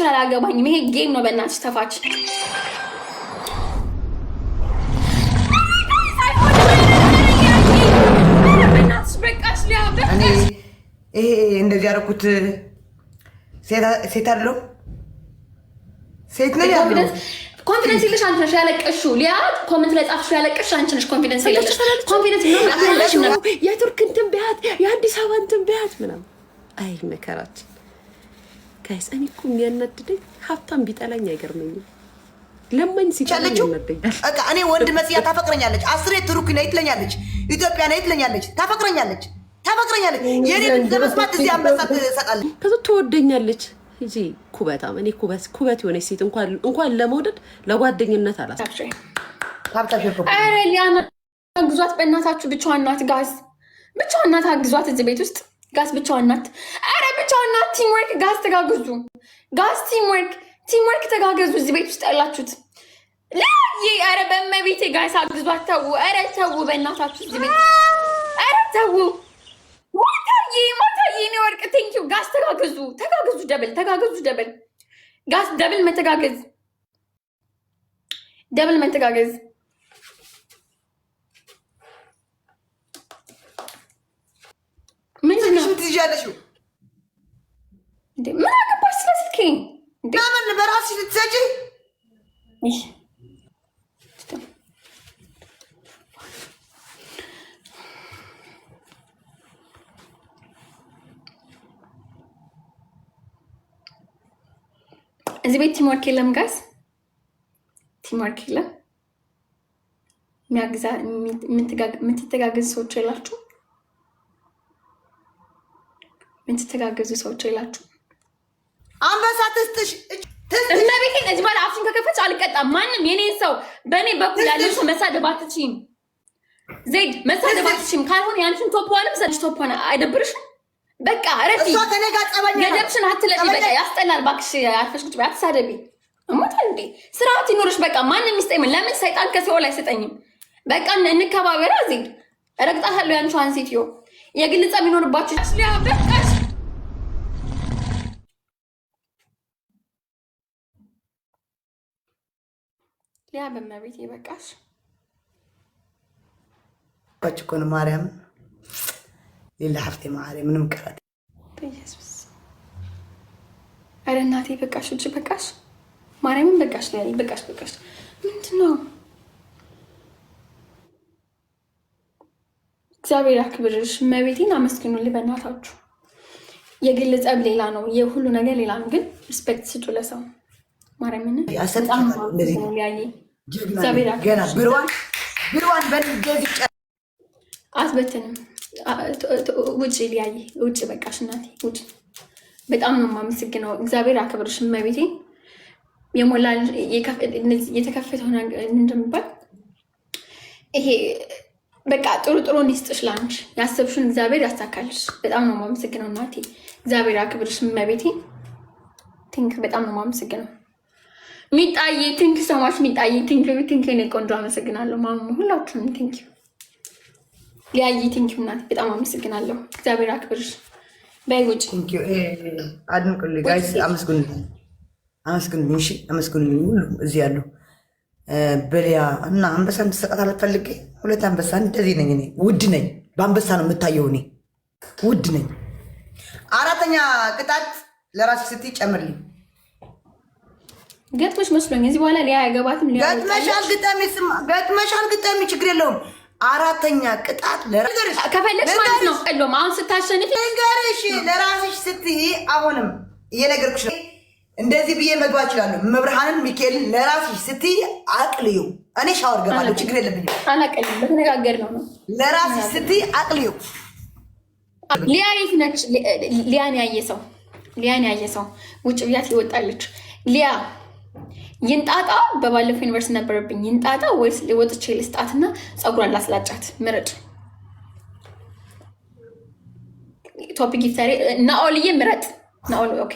አላገባኝም። ይሄ ጌም ነው። በእናትሽ ተፋች። ይሄ እንደዚህ ያደረኩት ሴት አይደለሁ፣ ሴት ነኝ። ኮንፊደንስ የለሽ አንቺ ነሽ ያለቀሽው። ሊያ ኮሜንት ላይ ጻፍሽ ያለቀሽ አንቺ ነሽ። ኮንፊደንስ የለሽ። ኮንፊደንስ ነው የቱርክ እንትን ቢያት የአዲስ አበባ እንትን ቢያት ምናምን። አይ መከራችን ጋይስ። እኔ እኮ የሚያናድደኝ ሀብታም ቢጠላኝ አይገርመኝም። ለማኝ ሲቻለች በቃ እኔ ወንድ መስያ ታፈቅረኛለች። አስሬ ቱርክ ነይ ትለኛለች፣ ኢትዮጵያ ነይ ትለኛለች፣ ታፈቅረኛለች። የኔ ለመስማት እዚህ አንበሳ ትሰጣለች። ከዛ ትወደኛለች እንጂ ኩበታም። እኔ ኩበት የሆነች ሴት እንኳን ለመውደድ ለጓደኝነት አላስብ። አረ ሊያና ግዟት በእናታችሁ። ብቻዋን ናት ጋዝ፣ ብቻዋን ናት። አግዟት እዚህ ቤት ውስጥ ጋዝ ብቻዋን ናት። አረ ብቻዋን ናት። ቲምወርክ ጋዝ ተጋግዙ። ጋዝ ቲምወርክ ተጋገዙ። እዚህ ቤት ውስጥ ያላችሁት ለይ አረ በመቤቴ ጋዝ አግዟት። ተው፣ አረ ተው በእናታችሁ እዚህ ቤት አረ ተው። ሞታዬ ነው ወርቅ። ቴንኪው ጋዝ ተጋገዙ። ደብል ተጋገዙ። ጋዝ ደብል መተጋገዝ። ምንድን ነው ትይዣለሽው? ምን አገባሽ ስለ ስልኬ? ለምን በራስሽ ልትሰጪ? እዚህ ቤት ቲምወርክ የለም ጋዝ፣ ቲምወርክ የለም። የምትተጋገዙ ሰዎች የላችሁ። አንበሳ ትስጥሽ እመቤቴን። እዚህ በኋላ አፍሽን ከከፈች አልቀጣም። ማንም የኔን ሰው በእኔ በኩል ያለው ሰው መሳደብ አትችይም። ዜድ መሳደብ አትችይም። ካልሆነ ያንቺን ቶፕ ዋንም ሰልሽ ቶፕ ሆነ አይደብርሽም? በቃ ረፊ ገደብሽን አትለቂ። በቃ ያስጠላል። እባክሽ አርፈሽ ቁጭ በይ፣ አትሳደቢ። እሞታል እንዴ ስርዓት ይኖርሽ። በቃ ማንም ይስጠኝ። ለምን ሰይጣን ከሲኦል አይሰጠኝም? በቃ እንከባበራ። ዜድ ረግጣታለሁ። ያንቺዋን ሴትዮ የግል ጸብ ይኖርባችሁ። ሊያ በቃሽ። ሊያ በመቤት ይበቃሽ። ባጭቆን ማርያም ሌላ ሀፍቴ ማርያም ምንም ቀራት በኢየሱስ። አረ እናቴ በቃሽ፣ እጅ በቃሽ፣ ማርያምን በቃሽ፣ ላይ በቃሽ። ምንድነው? እግዚአብሔር ያክብርሽ። መቤቴን አመስግኑልኝ በእናታችሁ። የግል ጸብ ሌላ ነው፣ የሁሉ ነገር ሌላ ነው። ግን ሪስፔክት ስጡ ለሰው። ማርያምን እንደዚህ ሊያየ እግዚአብሔር ገና ብርዋን በእንደዚህ አትበትንም። ውጭ ሊያየ ውጭ በቃሽ እናቴ ውጭ። በጣም ነው የማመሰግነው። እግዚአብሔር አክብርሽ እመቤቴ። የሞላ የተከፈተው እንደሚባል ይሄ በቃ ጥሩ ይስጥሽ። ላንቺ ያሰብሽውን እግዚአብሔር ያሳካልሽ። በጣም ነው የማመሰግነው እናቴ። እግዚአብሔር አክብርሽ እመቤቴ። ቲንክ በጣም ነው የማመሰግነው ሚጣዬ። ቲንክ ሰማች ሚጣዬ። ቲንክ እኔ ቆንጆ አመሰግናለሁ። ማሙ ሁላችሁንም ቲንክ ሊያይ ቲንክ እናት በጣም አመሰግናለሁ። እግዚአብሔር አክብርሽ። በይ ውጭ አድንቁልኝ ጋይስ፣ አመስግኑልኝ። እሺ አመስግኑልኝ ሁሉም እዚህ ያሉ በሊያ እና አንበሳ እንድትሰጣት አልፈልጌ። ሁለት አንበሳ እንደዚህ ነኝ እኔ። ውድ ነኝ። በአንበሳ ነው የምታየው። እኔ ውድ ነኝ። አራተኛ ቅጣት ለራስሽ ስትይ ጨምርልኝ። ገጥመሽ መስሎኝ እዚህ በኋላ ሊያ አይገባትም። ገጥመሻል ግጠሚ፣ ችግር የለውም። አራተኛ ቅጣት ለራስሽ ከፈለግሽ ማለት ነው። ቀሎም አሁን ስታሸንፊ ንገርሽ ለራስሽ ስትይ አሁንም እየነገርኩሽ ነው። እንደዚህ ብዬ መግባት እችላለሁ። መብርሃንን ሚካኤልን ለራስሽ ስትይ አቅልዩ። እኔ ሻወር ገባለሁ፣ ችግር የለብኝም። አላቀልም፣ በተነጋገር ነው። ለራስሽ ስትይ አቅልዩ። ሊያ የት ነች? ሊያን ያየ ሰው ውጭ ብያት ይወጣለች። ሊያ ይንጣጣ በባለፈው ዩኒቨርሲቲ ነበረብኝ። ይንጣጣ ወይስ ወጥቼ ልስጣትና ፀጉሯን ላስላጫት? ምረጥ። ቶፒክ ጊፍተሪ ናኦልዬ ምረጥ። ናኦል ኦኬ።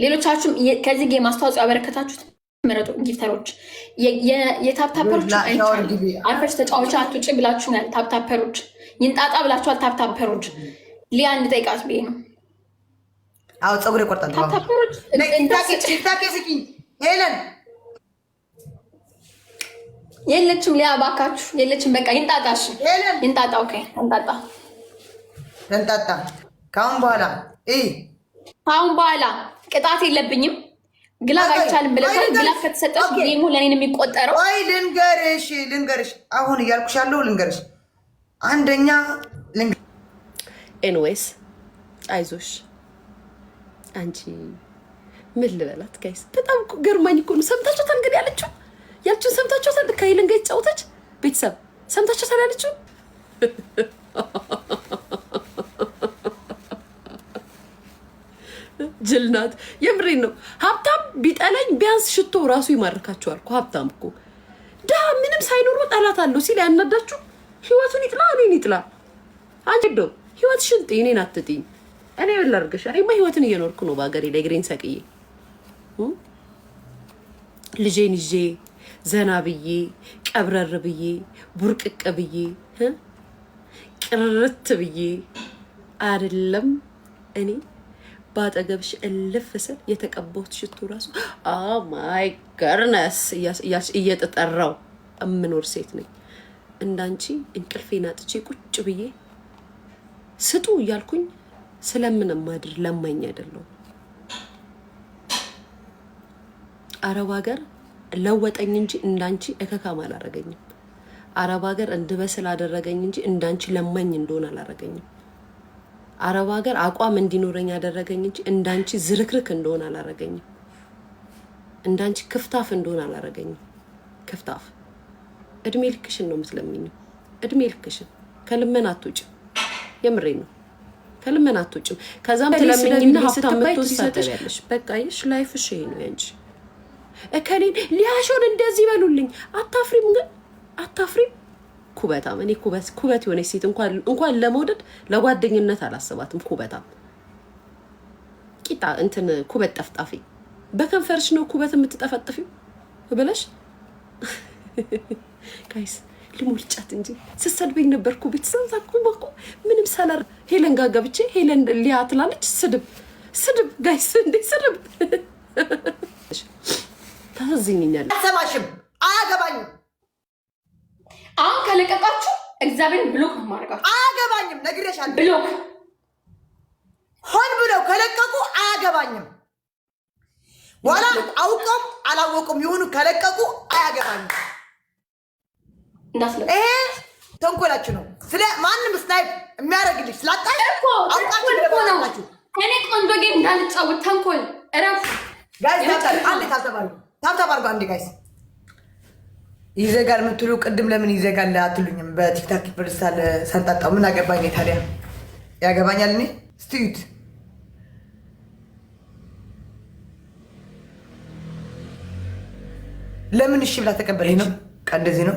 ሌሎቻችሁም ከዚህ ጌም አስተዋጽኦ ያበረከታችሁት ምረጡ። ጊፍተሮች የታፕታፐሮች አርፈሽ ተጫዋች አትውጭ ብላችሁኛል። ታፕታፐሮች ይንጣጣ ብላችኋል። ታፕታፐሮች ሊያ እንድጠይቃት ብዬ ነው። አዎ ፀጉሬ ቆርጣለሁ። ታታፕሮች ቲክታክ ስኪኝ ሄለን የለችም። ሊያ ባካችሁ የለችም። በቃ ይንጣጣሽ ይንጣጣ። ኦኬ እንጣጣ ተንጣጣ። ካሁን በኋላ ካሁን በኋላ ቅጣት የለብኝም። ግላብ አይቻልም ብለሻል። ግላብ ከተሰጠሽ ጌሙ ለኔ ነው የሚቆጠረው። ወይ ልንገርሽ አሁን እያልኩሽ ያለው ልንገርሽ አንደኛ ኤንዌይስ አይዞሽ አንቺ ምን ልበላት ጋይስ፣ በጣም ገርማኝ እኮ ነው። ሰምታችኋታል እንግዲህ ያለችውን ሰምታችኋታል። ከሄለን ጋር የተጫወተች ቤተሰብ ሰምታችኋታል ያለችው ጅል ናት። የምሬን ነው። ሀብታም ቢጠላኝ ቢያንስ ሽቶ ራሱ ይማርካቸዋል እኮ ሀብታም እኮ ድሀ ምንም ሳይኖረው ጠላት አለው ሲል ያናዳችሁ። ህይወቱን ይጥላ እኔን ይጥላ። አንቺ ዶ ህይወት ሽንጥ እኔን አትጥኝ። እኔ ላርገሽ እኔማ ህይወትን እየኖርኩ ነው በሀገሬ ላይ እግሬን ሰቅዬ ልጄን ይዤ ዘና ብዬ ቀብረር ብዬ ቡርቅቅ ብዬ ቅርርት ብዬ አይደለም እኔ ባጠገብሽ እልፍ ስል የተቀባሁት ሽቶ ራሱ ማይ ገርነስ እየተጠራው እምኖር ሴት ነኝ። እንዳንቺ እንቅልፌን አጥቼ ቁጭ ብዬ ስጡ እያልኩኝ ስለምን ማድር ለማኝ አይደለም። አረብ ሀገር ለወጠኝ እንጂ እንዳንቺ እከካም አላረገኝም። አረብ ሀገር እንድበስል አደረገኝ እንጂ እንዳንቺ ለማኝ እንደሆነ አላረገኝም። አረብ ሀገር አቋም እንዲኖረኝ ያደረገኝ እንጂ እንዳንቺ ዝርክርክ እንደሆነ አላረገኝም። እንዳንቺ ክፍታፍ እንደሆነ አላረገኝም። ክፍታፍ እድሜ ልክሽን ነው የምትለምኝ። እድሜ ልክሽን ከልመና አትውጭም። የምሬ ነው ከልመና አትውጭም። ከዛም ትለምኝና ሀብታም መጥቶ ሲሰጥሽ በቃ ይሽ ላይፍሽ ይሄ ነው ያንቺ። እከሌን ሊያሾን እንደዚህ በሉልኝ። አታፍሪም ግን አታፍሪም? ኩበታም እኔ ኩበት የሆነች ሴት እንኳን ለመውደድ ለጓደኝነት አላስባትም። ኩበታም ቂጣ እንትን ኩበት ጠፍጣፊ በከንፈርሽ ነው ኩበት የምትጠፈጥፊው ብለሽ ጋይስ ልሞልጫት እንጂ ስሰድበኝ ነበርኩ። ቤተሰብ ታኩማኩ ምንም ሰላር ሄለን ጋር ገብቼ ሄለን ሊያ ትላለች። ስድብ ጋይስ እንዴ ስድብ ታዝኝኛል። አሰማሽም አያገባኝም። አሁን ከለቀቃችሁ እግዚአብሔር ብሎክ ነው ማድረጋችሁ። አያገባኝም ነግሬሻለሁ። ብሎክ ሆን ብለው ከለቀቁ አያገባኝም። ዋላ አውቀም አላወቁም ይሁኑ ከለቀቁ አያገባኝም። ይሄ ተንኮላችሁ ነው። ስለ ማንም ስናይፕ የሚያደርግልሽ ስላጣሽ አውቃችሁ ነው። እኔ ቆንጆ ጌም እንዳልጫወት ተንኮል እረፍ ጋይስ። ታብታብ አንዴ ጋይስ። ይዘጋል የምትሉ ቅድም ለምን ይዘጋል አትሉኝም? በቲክታክ ፕሪስታል ሰንጣጣው ምን አገባኝ ታዲያ? ያገባኛል። እኔ ስቲዩት ለምን እሺ ብላ ተቀበለኝ ነው። እንደዚህ ነው